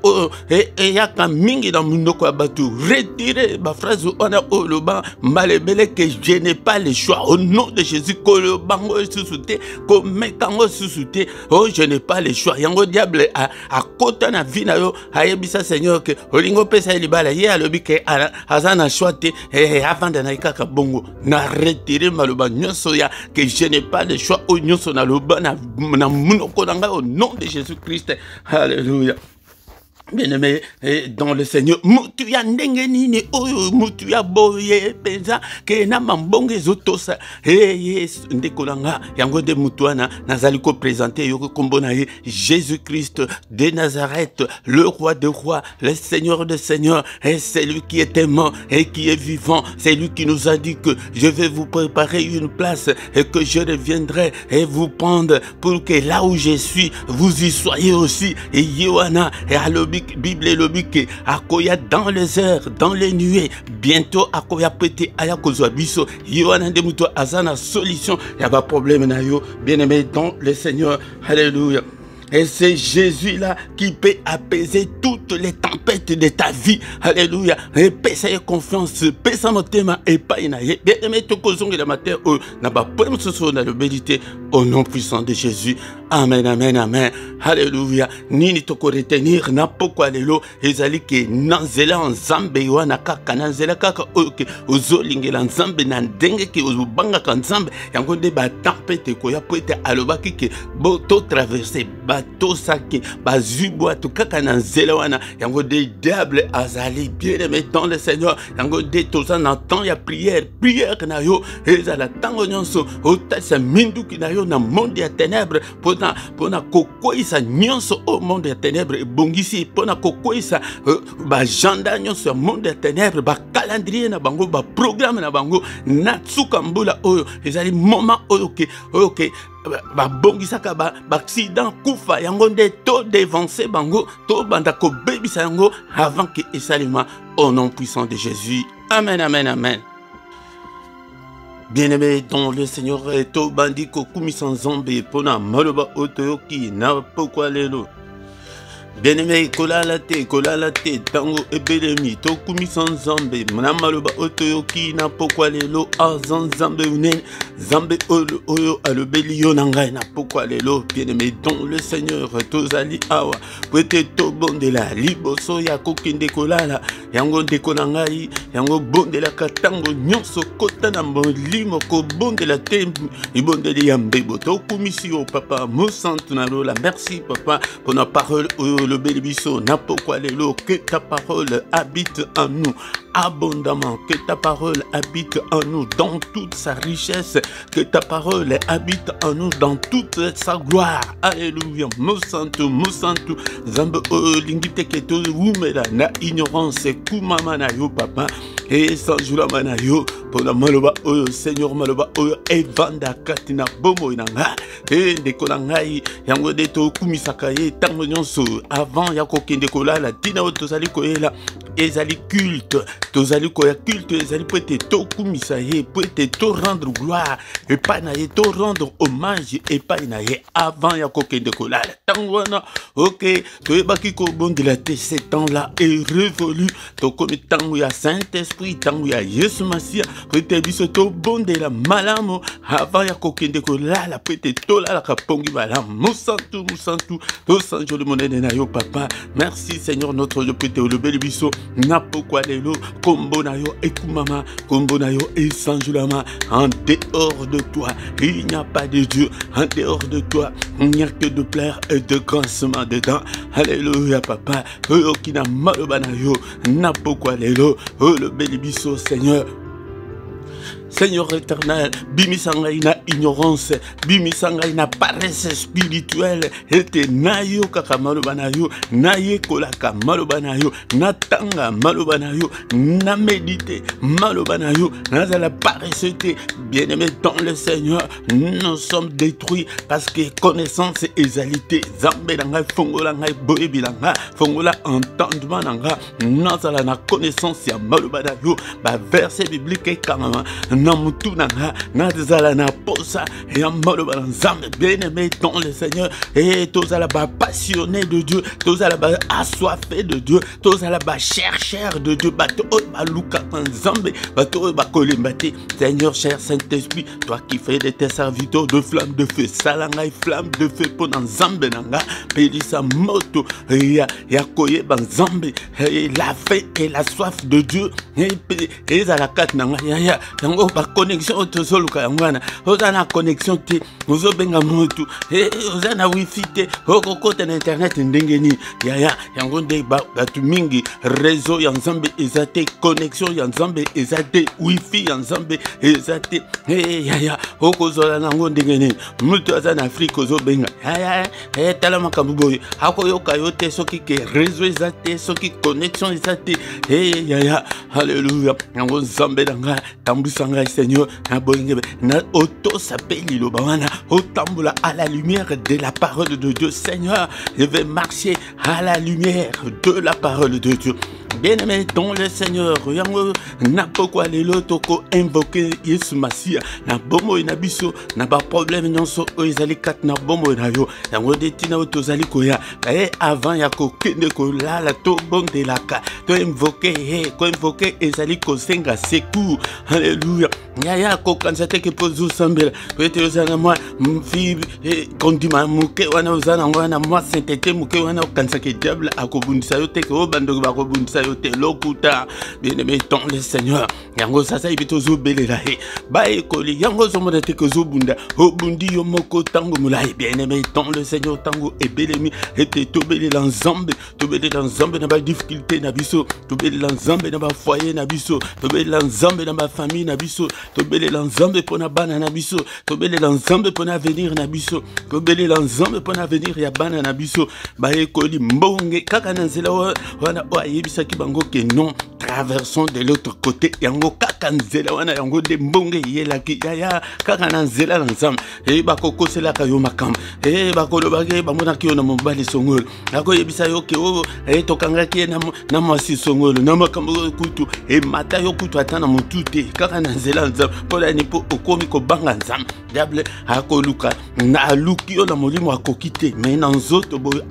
yaka mingi na munoko ya batu retirer ba phrase wana oloba malebele que je n'ai pas le choix au nom de Jésus kolobango susute komekango susute oh je n'ai pas le choix yango diable a kota na vie na yo ayebisa Seigneur que olingo pesa libala ye alobi ke azana choix avant de naikaka bongo na retirer maloba nyonso ya que je n'ai pas le choix au nyonso na loba na munoko nanga au nom de Jésus-Christ. Alléluia. Bien-aimé, dans le Seigneur, mutu ya ndenge nini oyo mutu ya boye penza ke na mambonge zotosa ndekolanga yango de mutuana nazali ko présenter yoko kombo na ye Jésus-Christ de Nazareth, le roi de rois, le Seigneur de seigneurs, et c'est lui qui était mort et qui est vivant. C'est lui qui nous a dit que je vais vous préparer une place et que je reviendrai et vous prendre pour que là où je suis, vous y soyez aussi. Et Yohana et Alobi Bible lobique akoya dans les airs, dans les nuées. Bientôt akoya pété aya kozwa biso. Yohana de muto azana solution. Y a pas problème na yo. Bien-aimé dans le Seigneur. Alléluia. Et c'est Jésus-là qui peut apaiser toutes les tempêtes de ta vie. Alléluia. Et paie confiance, paie sa motema et pas inaye. Bien aimé, tout causons de la matière, n'a pas point ce soir dans l'obédité au nom puissant de Jésus. Amen, amen, amen. Alléluia. Nini toko retenir na poko alelo ezali ke nanzela nzambe wana kaka nanzela kaka oke ozolingela nzambe na ndenge ke ozobangaka nzambe yango nde batampete koya po ete alobaki ke boto traverse bato sake bazibwa to kaka na nzela wana yango nde diable azali bien aimé dans le Seigneur yango nde toza na temps ya prière na yo ezala tango nyonso otalisa minduki na yo na monde ya ténèbres pona kokoisa nyonso au monde ya ténèbres ebongisi pona kokoisa bajanda nyonso ya monde ya ténèbres calendrier na bango programme na bango na tsuka mbula oyo ezali moment oyo ke babongisaka accident kufa yango nde to dévancer bango to banda ko bebisa yango avant que esalema au nom puissant de Jésus. Amen, amen, amen. Bien-aimé dans le Seigneur, to bandi ko kumisa nzambe pona maloba otoyoki na pokwa lelo. Bien-aimé, kolala te, tango ebelemi, to kumisa nzambe, na maloba otoyoki na pokwa lelo, azan nzambe unen, zambe oyo alobeli yo na ngai na pokwa lelo. Bien-aimé dans le Seigneur, tozali awa, kwete to bondela, liboso ya kokende kolala, yango ndeko na ngai, yango bondela katango nyonso kota na molimo ko bondela te, ibondeli ya mbebo, to kumisi yo papa, mosantu na lola, merci papa, pour la parole le bélibiso, n'a pourquoi l'élo, que ta parole habite en nous abondamment, que ta parole habite en nous dans toute sa richesse, que ta parole habite en nous dans toute sa gloire. Alléluia. Mosantu, zambe lingite keto wumela na ignorance kumama na yo papa et sans jour na yo pour la maloba oyo Seigneur maloba oyo evanda katina bomo inanga et ndeko na ngai yango de to kumisaka ye tango nyonso avant ya kokende kolala tina otozali koyela ezali culte tozali koya culte ezali peut être to kumisa ye peut être to rendre gloire et pas na ye to rendre hommage et pas na ye avant ya kokende kolala tango wana OK toyebaki ko bondela te ce temps là est révolu to comme tango ya Saint-Esprit tango ya Yesu Masia peut-être biso to bondela malamo avant ya kokende kolala peut-être to la kapongi malamu musantu to sanjo le monene na yo papa merci Seigneur notre Dieu peut-être le bel biso na pourquoi lelo kombo na yo ekumama kombo na yo esanjulama en dehors de toi il n'y a pas de Dieu en dehors de toi il n'y a que de plaire et de grancement dedans. Alléluia papa oyo kina maloba na yo na pourquoi lelo le bel biso Seigneur. Seigneur éternel, bimisangai na ignorance, bimisangai na paresse spirituelle, ete nayo kaka maloba na yo, naye kolaka maloba na yo, natanga maloba na yo, na méditer maloba na yo, nazala paresse te, bien-aimé dans le Seigneur, nous sommes détruits parce que connaissance et égalité, zambe nanga fongola ngai boyebi nanga, fongola entendement nanga, nazala na connaissance ya maloba na yo, ba verset biblique kamama. Namutu nanga nazala na posa et en maloba nzambe bien-aimé dans le Seigneur et tous à la bas passionné de Dieu tous à la bas assoiffé de Dieu tous à la bas chercheur de Dieu bato baluka nzambe bato bakolimbate Seigneur cher Saint-Esprit toi qui fais de tes serviteurs de flamme de feu salangai flamme de feu pour nzambe nanga pelisa moto ya koye nzambe la faim et la soif de Dieu et à la carte nanga ya yango ba connexion otozoluka yangwana ozana connexion te ozobenga motu ozana wifi te okokota na internet ndengeni ya yango nde batu mingi réseau ya nzambe ezate connexion ya nzambe ezate wifi ya nzambe ezate ya okozola nango ndengeni mutu azana Afrique ozobenga tala makambo boye akoyoka yo te soki ke réseau ezate soki connexion ezate ya haleluya yango nzambe nanga tambusanga Seigneur, na auto s'appelle l'Obana, autamboula à la lumière de la parole de Dieu. Seigneur, je vais marcher à la lumière de la parole de Dieu. Bien-aimé dans le Seigneur, yango na pokwa lelo toko invoquer Yesu Masia na bomo na biso na ba problème nyonso o ezali kat na bomo na yo yango detina otozali koya avant ya kokende ko lala to bondelaka to invoquer ezali kosenga secours. Alléluia. Yaya ko kansate ke pozu sambela pete ozana moi mfi kondima muke wana ozana ngwana moi sainteté muke wana kansake diable akobundisa yo te ko bando ba kobundisa yo te lokuta. Bien-aimé dans le Seigneur yango sasa ibito zo belela he ba ekoli yango zo mona te ko zo bunda obundi yo moko tango mulai. Bien-aimé dans le Seigneur tango ebelemi ete tobelela nzambe na ba difficulté na biso tobelela nzambe na ba foyer na biso tobelela nzambe na ba famille na biso tobelela nzambe pona bana na biso tobelela nzambe pona avenir na biso tobelela nzambe pona avenir ya bana na biso ba ekoli mbonge kaka na nzela wana o ayebisa ki bango que non traversons de l'autre côté yango kaka nzela wana yango de mbonge yelaki yaya kaka na nzela na nzambe bakokosela ka yo makamba bakolobaki bamonaki yo na mobali songolo akoyebisa yo ke o tokangaki na mwasi songolo na makambo kutu mata yo kutu ata na motu te kaka na nzela nzambe mpona ni mpo okomi kobanga nzambe diable akoluka na aluki yo na molimo akoki te me na nzoto boyo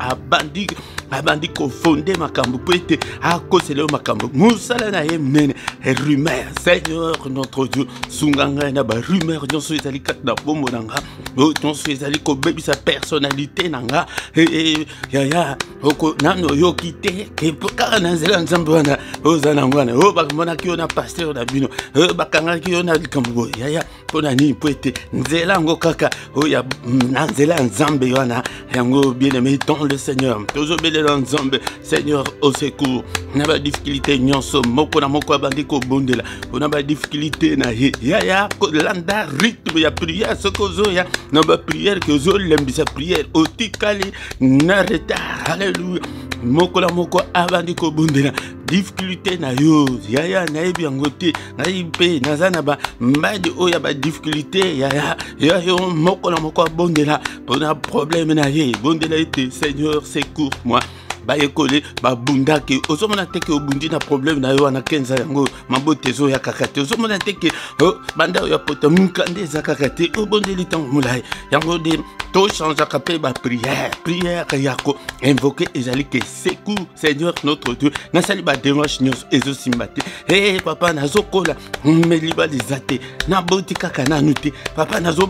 abandi kofonde makambo po ete akosela yo makambo mosala na ye mnene rumeur. Seigneur notre Dieu sunga ngai na barumeur nyonso ezali kati na bombo na nga nyonso ezali kobebisa personnalité na nga yaya nano yoki te kaka na nzela nzambe wana oza nango wana bamonaki yo na pasteur na bino bakangaki yo na likambo yaya mpona nini po ete nzela yango kaka oya na nzela ya nzambe wana yango bien-aimé dans le Seigneur tozobelela nzambe Seigneur au secours na ba difficulté nyonso moko na moko abandi kobondela mpona ba difficulté na ye yaya kolanda rythme ya prière soko ozoya na ba prière ke ozolembisa prière otikali na retard. Alléluia. Moko na moko abandi kobondela difficulté na yo yaya nayebi yango te nayebi mpe naza na bambadi oyo ya badifficulté yaya yo moko na moko abondela mpona problème na ye bondela ete Seigneur secours moi bayekole babundaki ozomona teke obundi na problème na yo wana kenza yango mabote ezo ya kaka te ozomona teke banda oyo apota mukande eza kaka te obondeli ntango molai yango de tochangeaka mpe baprière yako invoke ezali ke secours Seigneur notre Dieu nasali bademarche nyonso ezosimba te papa nazokola meliba liza te naboti kaka nanu te papa nazo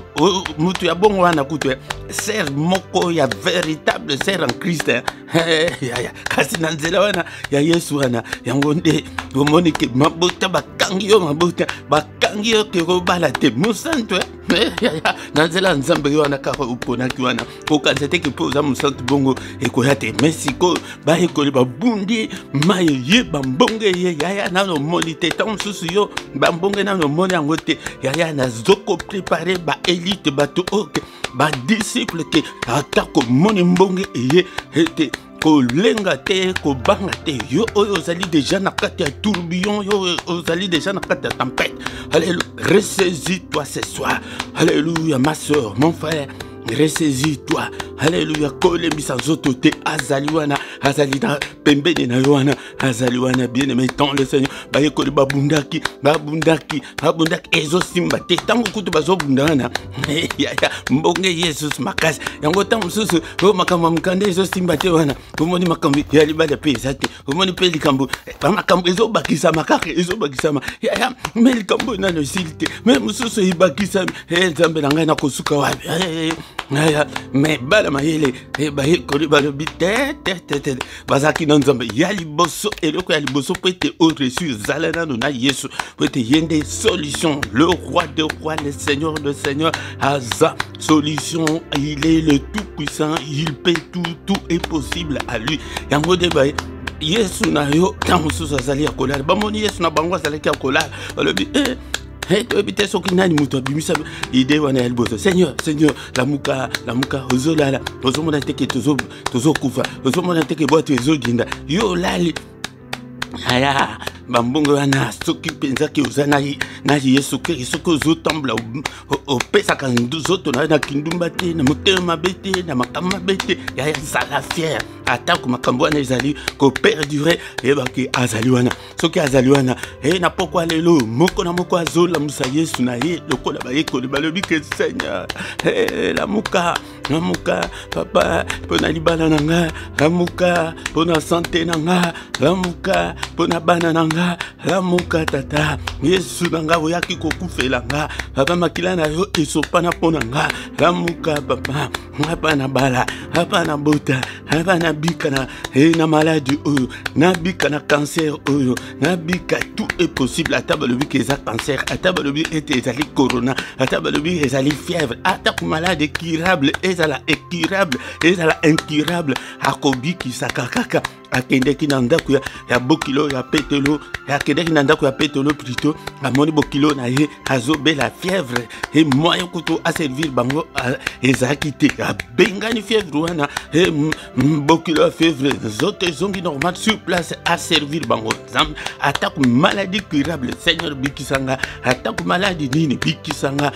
mutu ya bongo wana kutu ser moko ya véritable ser en Christ kasi na nzela wana ya Yesu wana yango nde omoni ke mabota bakangi yo ke kobala te mosantu na nzela nzambe wana kaka uponaki wana okanisa te ke mpo oza mosantu bongo ekoya te me sikoyo bayekoli babundi mai ye bambonge ye yaya nano omoni te ntango mosusu yo bambonge nano omoni yango te yaya nazokoprepare baélite bato oke badisciple te ata komoni mbonge eye ete kolenga te kobanga te yo oyo ozali déjà na kati ya tourbillon yo ozali déjà na kati ya tempête. Alléluia. Ressaisis-toi ce soir. Alléluia ma soeur mon frère ressaisis-toi. Alléluia. Kolembisa nzoto te azali wana azali na pembeni na yo wana azali wana bien-aimé dans le Seigneur bayekoli babundaki ezosimba te ntango kutu bazobunda wana mbonge Yesus makasi yango ntango mosusu makambo ya mokanda ezosimba te wana omoni makambo ya libala mpe eza te omoni mpe likambo bamakambo ezobakisama kaka ezobakisama yaya me likambo nano esili te me mosusu ebakisami nzambe na ngai nakosuka wapi me bala mayele bayekoli balobi te bazaki na nzambe ya liboso eloko ya liboso po ete oresu ezala nano na Yesu po ete yende solution le roi des rois le Seigneur de Seigneur aza solution il est le tout puissant il peut tout est possible à lui yango de baye Yesu na yo ntango mosusu azali ya kolala bamoni Yesu na bango azalaki ya kolala balobi toyebi soki nani moto abimisa ide wana ya liboso Seigneur lamuka ozolala ozomona teke tozokufa ozomona teke bwato ezodinda yo lali aya bambongo wana soki penza ki ozana na Yesu Kristo soki ozotambula opesaka nzoto na kindumba te na motema mabe te na makambo mabe te ya sala fier atako makambo wana ezali ko perdurer ebaki azali wana soki azali wana na pokwa lelo moko na moko azola musa Yesu na ye lokola bayekoli balobi ke Seigneur lamuka papa pona libala nanga lamuka pona santé nanga lamuka pona bana nanga lamuka tata Yesu nanga oyaki kokufela nga papa makila na yo esopana pona nga lamuka papa hapana bala hapana bota hapana bika na maladie oyo na bika na cancer oyo na bika tout est possible à table le eza cancer à table le était ezali corona à table le ezali fièvre attaque malade incurable ezala incurable ezala incurable akobiki sakakaka akendeki na ndako ya bokilo ya petelo akendeki na ndako ya petelo plutôt amoni bokilo na ye azobela fièvre et moyen kuto a servir bango ezaki te abengani fièvre wana bokilo ya fièvre zote zongi normal sur place a servir bango attaque maladie curable Seigneur bikisanga attaque maladie nini bikisanga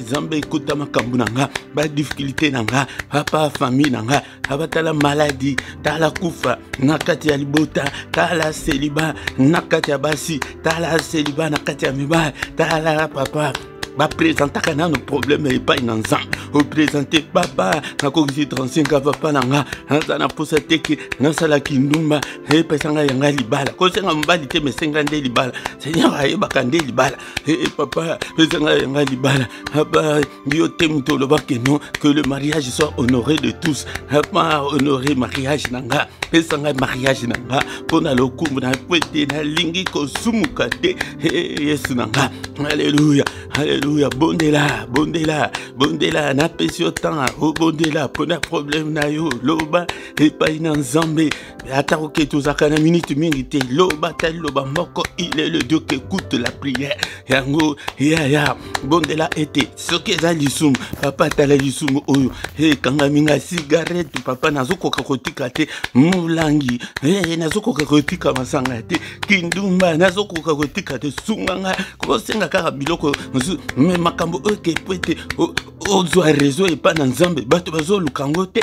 zambe ekuta makambu nanga ba difficulté nanga papa famille nanga abatala maladie tala kufa nakati ya libota tala celibat nakati ya basi tala celibat nakati ya mibali tala papa ba présenter nos problèmes et pas une ensemble au présenter papa na koki 35 papa nanga na posa teke na sala kindumba e pesanga yanga libala ko senga mbali te mesenga nde libala Seigneur aye bakande libala papa pesanga yanga libala papa yo temto lo bakeno que le mariage soit honoré de tous papa honoré mariage nanga pesanga mariage nanga pona lokumu na kwete na lingi ko sumuka te Yesu nanga alléluia alléluia bondela na pesi autant au bondela pona problème na yo loba et pas ina nzambe ata oke tozaka na minute mingi te loba tali loba moko il est le Dieu qui écoute la prière yango ya bondela ete soki eza lisumu papa tala lisumu oyo kanga minga cigarette papa nazokoka kotika te mulangi nazokoka kotika masanga te kindumba nazokoka kotika te sunganga kosenga kaka biloko mais makambo oke pwete ozwa réseau et pas na nzambe bato bazolukango te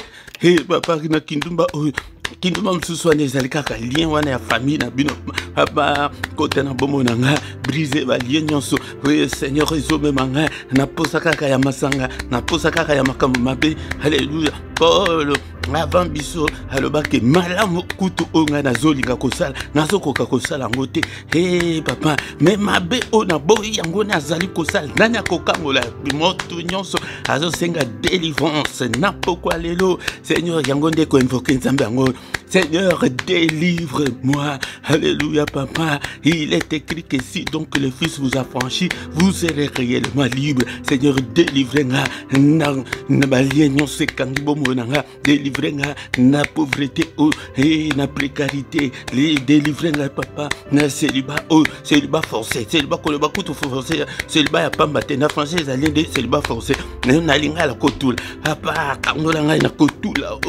papa na kindumba oyo kindumba msusu wana ezali kaka lien wana ya famille na bino papa kote na bomo na nga brise ba lien nyonso Seigneur ezomema nga na posa kaka ya masanga na posa kaka ya makambo mabe alléluia Paul avant biso alobaki malamu kutu onga nazolinga kosala nazokoka kosala ngo te papa mais mabe ona boyi yango nazali kosala nani akokangola moto nyonso azosenga délivrance na pokwa lelo Seigneur yango nde ko invoquer nzambe yango Seigneur délivre-moi alléluia papa il est écrit que si donc le Fils vous a franchi vous serez réellement libre Seigneur délivrez-nga na balien nyonso kangi bomo nanga délivrez-nga na pauvreté et na précarité délivrez-nga papa na célibat célibat forcé célibat koloba kutu forcé célibat ya pamba te na français ezali nde célibat forcé na linga la kotula papa kangola ngai na kotula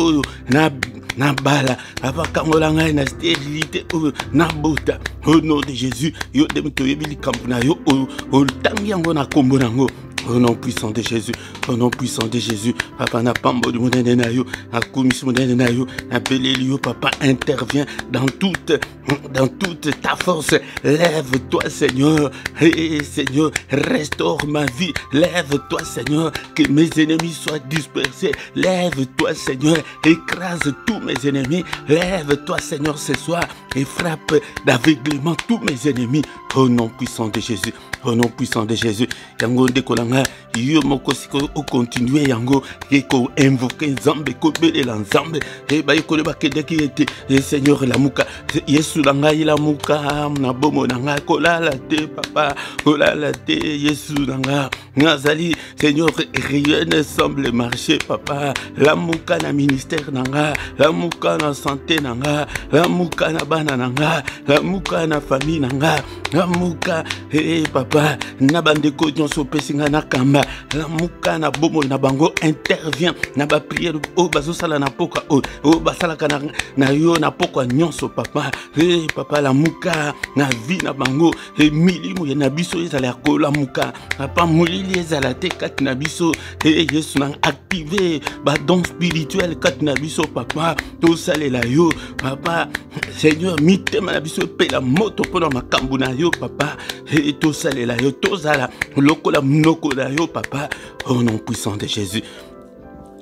na bala papa kangola ngai na stérilité na bota au nom de Jésus yo demito yebili kampu na yo tangi yango na kombo nango. Au nom puissant de Jésus, au nom puissant de Jésus, papa n'a pas mot du monde de nayo, na commission de nayo, na belelio, papa intervient dans toute ta force. Lève-toi, Seigneur, et Seigneur, restaure ma vie. Lève-toi, Seigneur, que mes ennemis soient dispersés. Lève-toi, Seigneur, écrase tous mes ennemis. Lève-toi, Seigneur, ce soir et frappe d'aveuglement tous mes ennemis. Au nom puissant de Jésus, au nom puissant de Jésus. Yango ndekolanga yo moko siko o continuer yango eko invoquer nzambe ko belela nzambe ba yekole ba kedeki ete Seigneur lamuka Yesu langa lamuka na bomo nanga kolala te papa kolala te Yesu langa Nazali, Seigneur, rien ne semble marcher, papa. La mouka na ministère nanga, la mouka na santé nanga, la mouka na bana nanga, la mouka na famille nanga, la mouka, papa, na bandeko nyonso pesinga na kamba, la mouka na bomo na bango intervient, na ba prière o bazo sala na poka o basala kana na yo na poka nyonso papa, papa la mouka na vie na bango, milimu ya na biso ezala ko la mouka, papa molili ezala te kat na biso, yesu na activer ba don spirituel kat na biso papa, to salela yo papa, Seigneur mitema na biso pe la moto pona makambu na yo papa, to salela yo to zala lokola mnoko na yo papa, au nom puissant de Jésus.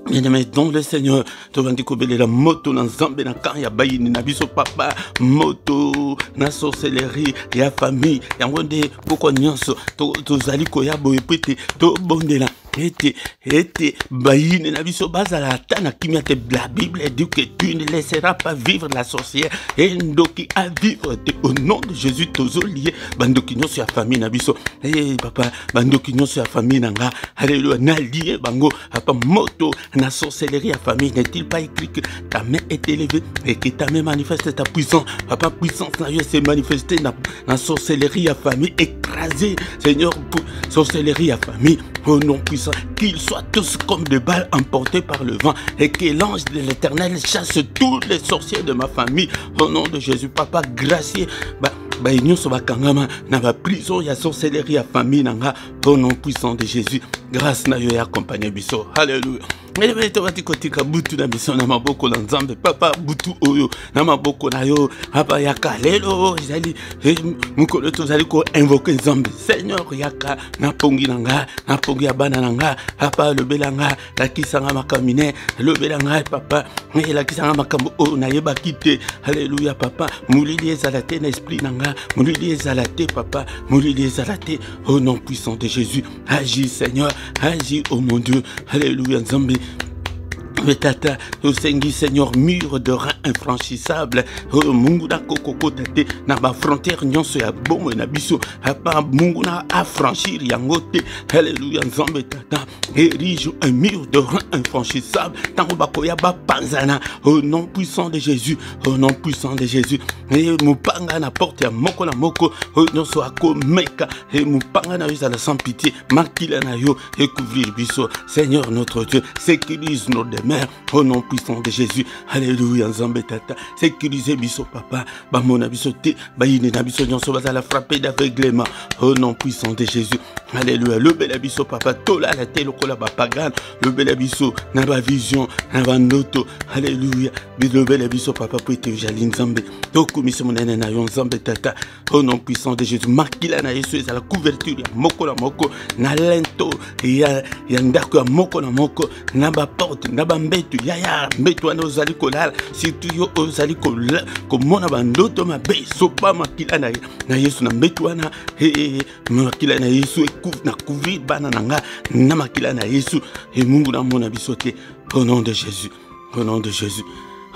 Bien-aimé dans le Seigneur, tu vas découvrir la moto dans Zambé, dans quand il y a baïni, na biso papa, moto, na sorcellerie, il y a famille, il y a un monde, pourquoi nyonso, tu zali koya boye pete, tu bonde là. Ete baïne na biso bazala tana kimia te la Bible dit que tu ne laisseras pas vivre la sorcière et ndoki à vivre au nom de Jésus tozo lié bandoki nyo sur la famille na biso papa bandoki nyo sur la famille nanga alléluia na lié bango papa moto na sorcellerie à famille n'est-il pas écrit que ta main est élevée et que ta main manifeste ta puissance papa puissance na yo s'est manifestée na sorcellerie à famille écrasée Seigneur pour sorcellerie à famille au nom puissant qu'ils soient tous comme des balles emportées par le vent et que l'ange de l'Éternel chasse tous les sorciers de ma famille au nom de Jésus papa gracieux nyonso bakangama na ba prison ya sorcellerie à famille nanga au nom puissant de Jésus grâce na yo ya accompagner biso alléluia. Mais tu vas te kotika butu na biso na maboko na Nzambe papa butu oyo na maboko na yo papa yaka lelo zali mukolo tozali ko invoquer Nzambe Seigneur yaka na pongi nanga na pongi ya bana nanga papa le belanga la kisanga makamine le belanga papa la kisanga makambo o na yeba kite alléluia papa mulili ezalate na esprit nanga mulili ezalate papa mulili ezalate au nom puissant de Jésus agis Seigneur agis oh mon Dieu alléluia Nzambe Tata, au Seigneur, mur de rein infranchissable, Munguna Kokoko Tate, na ba frontière nyonso ya bomo na biso, apa Munguna affranchir yangote, alléluia, Nzambe Tata, érige un mur de rein infranchissable, tango bakoya ba panzana, au nom puissant de Jésus, au nom puissant de Jésus, et mupanga na porte ya moko na moko, nyonso ako meka, et mupanga na yo la sans pitié, makila na yo, et couvrir biso, Seigneur notre Dieu, sécurise nos demeures. Au nom puissant de Jésus, alléluia, Nzambe Tata, sécurisez biso papa, bamona biso te, bayine na biso nyonso bazala frappé d'aveuglement, au nom puissant de Jésus, alléluia, le bel biso papa, tola la te lokola ba pagan, le bel biso na ba vision, na ba noto, alléluia, le bel biso papa pour te jali Nzambe, toku miso monene na yo Nzambe Tata, au nom puissant de Jésus, makila na Yesu ezala couverture ya moko na moko, na lento, ya ndako ya moko na moko, na ba porte, na ba mbetu yaya mbetu wana ozali kolala surtout yo ozali komona bandoto mabe sopa makila na Yesu na mbetu wana makila na Yesu na couvrir bana nanga na makila na Yesu et Mungu na mona biso te au nom de Jésus, au nom de Jésus.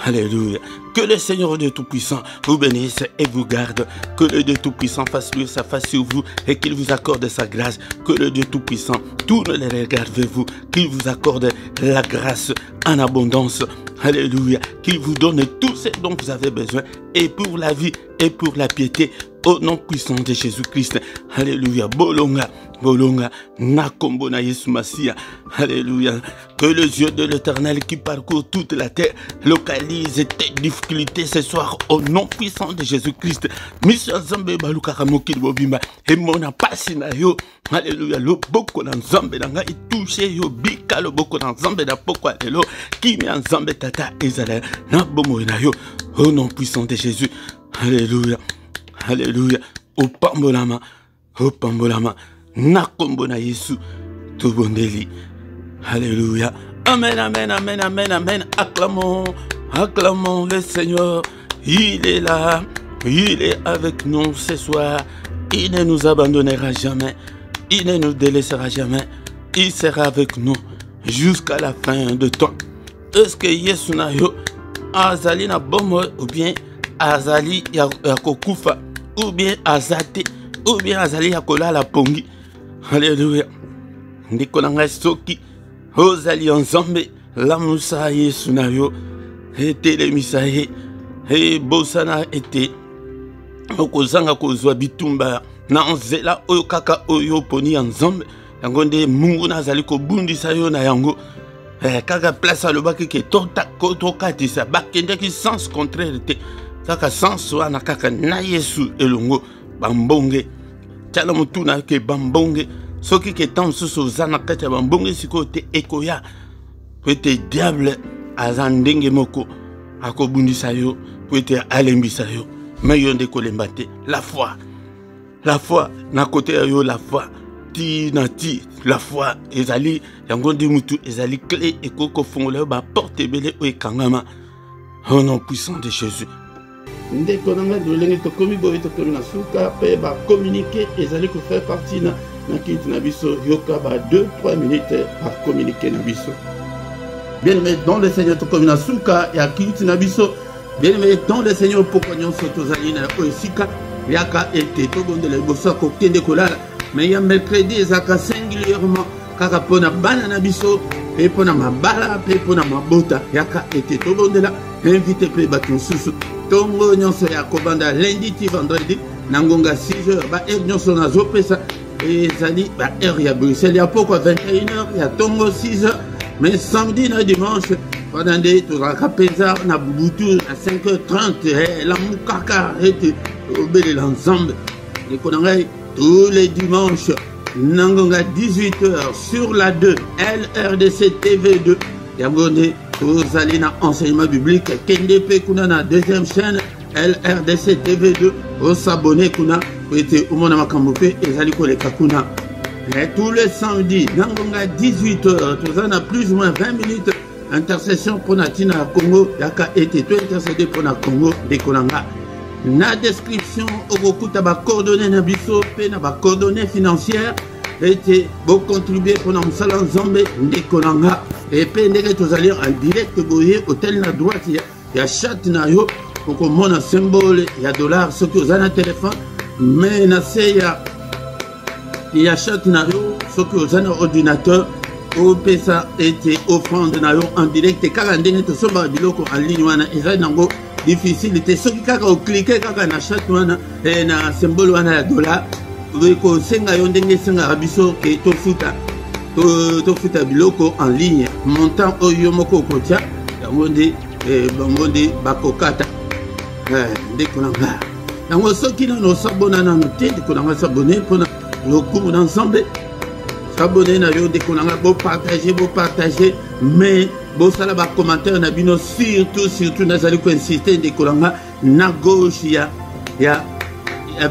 Alléluia. Que le Seigneur Dieu Tout-Puissant vous bénisse et vous garde. Que le Dieu Tout-Puissant fasse lui sa face sur vous et qu'il vous accorde sa grâce. Que le Dieu Tout-Puissant tourne les regards vers vous. Qu'il vous accorde la grâce en abondance. Alléluia. Qu'il vous donne tout ce dont vous avez besoin et pour la vie et pour la piété. Au nom puissant de Jésus-Christ. Alléluia. Bolonga. Bolonga. Nakombo na Yesu Masia. Alléluia. Que le Dieu de l'Éternel qui parcourt toute la terre localise tes difficultés ce soir au nom puissant de Jésus-Christ. Mission Nzambe baluka kamoki bobimba. Et mon apasi na yo. Alléluia. Le boko na Nzambe nanga touché yo bika le boko na Nzambe na poko alelo. Kimi Nzambe tata ezala na bomo na yo. Au nom puissant de Jésus. Alléluia. Alléluia. Au pambolama. Au pambolama. Nakombo na Yesu. Tobondeli. Alléluia. Amen, amen, amen, amen, amen. Acclamons, acclamons le Seigneur. Il est là. Il est avec nous ce soir. Il ne nous abandonnera jamais. Il ne nous délaissera jamais. Il sera avec nous jusqu'à la fin de temps. Est-ce que Yesu na yo azali na bomo ou bien azali ya kokufa ou bien azate ou bien azali ya kolala pongi. Alléluia. ndeko na ngai soki ozali nzambe lamusa Yesu na yo etelemisa ye bosana ete okozanga kozwa bitumba na nzela oyo kaka oyo poni ya nzambe yango nde mungu nazali kobundisa yo na yango kaka place alobaki ke tokatisa bakendeki sens contraire te kaka sens wana kaka na Yesu elongo bambonge tiala motuna ke bambonge soki ke tan mosusu oza na kati ya bambonge sikoyo te ekoya po ete diable aza ndenge moko akobundisa yo po ete alembisa yo me yo nde kolemba te. La foi na kote ya yo, la foi ti na ti, la foi ezali yango nde mutu ezali clé ekoko fongola yo ba porte ebele oyo ekangama au nom puissant de Jésus. Ndeko na ngai dolenge tokomi boye tokomi na suka pe ba communiquer ezali ko faire partie na kiti na biso yoka ba 2-3 minutes par communiquer na biso. Bien aimé dans le Seigneur tokomi na suka ya kiti na biso. Bien aimé dans le Seigneur poko nyonso tozali na oesika yaka ete tobondela liboso ko kende kolala mais ya mercredi ezaka singulièrement kaka pona bana na biso pe pona mabala pe pona mabota yaka ete tobondela invité pe bato susu tongo nyonso ya kobanda lundi ti vendredi na ngonga 6h ba heure nyonso na zopesa ezali ba heure ya Bruxelles ya poko 21h ya tongo 6h mais samedi na dimanche pendant des tozalaka penza na bubutu à 5h30 la mukaka ete obele l'ensemble et qu'on aille tous les dimanches nangonga 18h sur la 2 LRDC TV2 yangone tozali na enseignement biblique kendepe kuna na deuxième chaîne LRDC TV2 au s'abonner kuna ete umona makambo pe ezali koleka kuna et tous les samedis nangonga 18h tozana plus ou moins 20 minutes intercession pour Natina Congo yaka ete to intercéder pour na Congo de Konanga. Na description okuta ba coordonnées na biso pe na ba coordonnées financières ete bo contribuer pour na musala nzambe de Konanga et pe ndenge tozali en direct boye hôtel na droite ya chat na yo pour mona symbole ya dollar ce que vous avez na téléphone mais na se ya chat na yo ce que vous avez na ordinateur au pesa ete offrande na yo en direct kaka ndenge to somba biloko en ligne wana eza nango difficile te soki kaka o cliquer kaka na chat wana na symbole wana ya dollar ko senga yo ndenge senga biso ke to futa biloko en ligne montant oyo moko kotia yango nde bango nde bakokata nde kolanga yango soki nano sabona nano te de kolanga sabone pona lokumu na ensemble abonné na yo dekonanga bo partager mais bo sala ba commentaire na bino surtout nazali ko insister dekonanga na gauche ya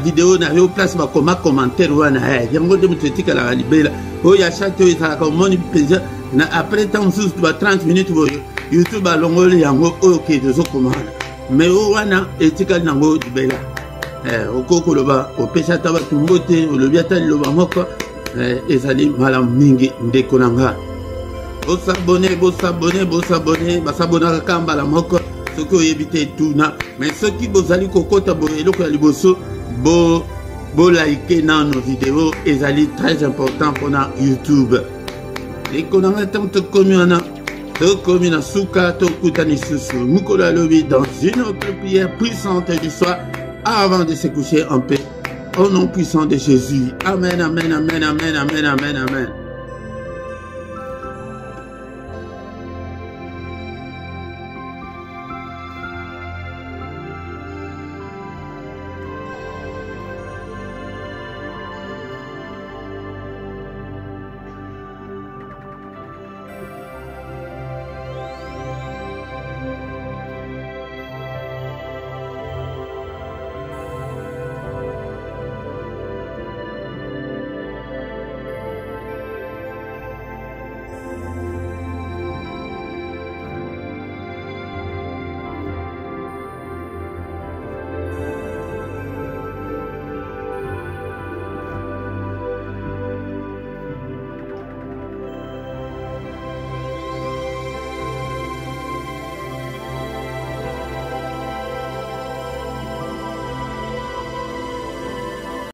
vidéo na yo place ba commentaire wana yango de mutetika la libela o ya chato isa ka moni penza na après temps sous ba 30 minutes bo YouTube alongole yango oke dozo komana mais o wana etika nango libela okoko loba opesa taba tumbote olobiata loba moko ezali malam mingi ndeko nanga bosabone basabona kamba la moko soki oyebite tuna mais soki bozali kokota bo eloko ya liboso bo like nano vidéo ezali très important pour na YouTube ndeko nanga tanto komi na suka tokutani susu mukolo alobi dans une autre prière puissante du soir avant de se coucher en paix. Au nom puissant de Jésus. Amen, amen, amen, amen, amen, amen, amen.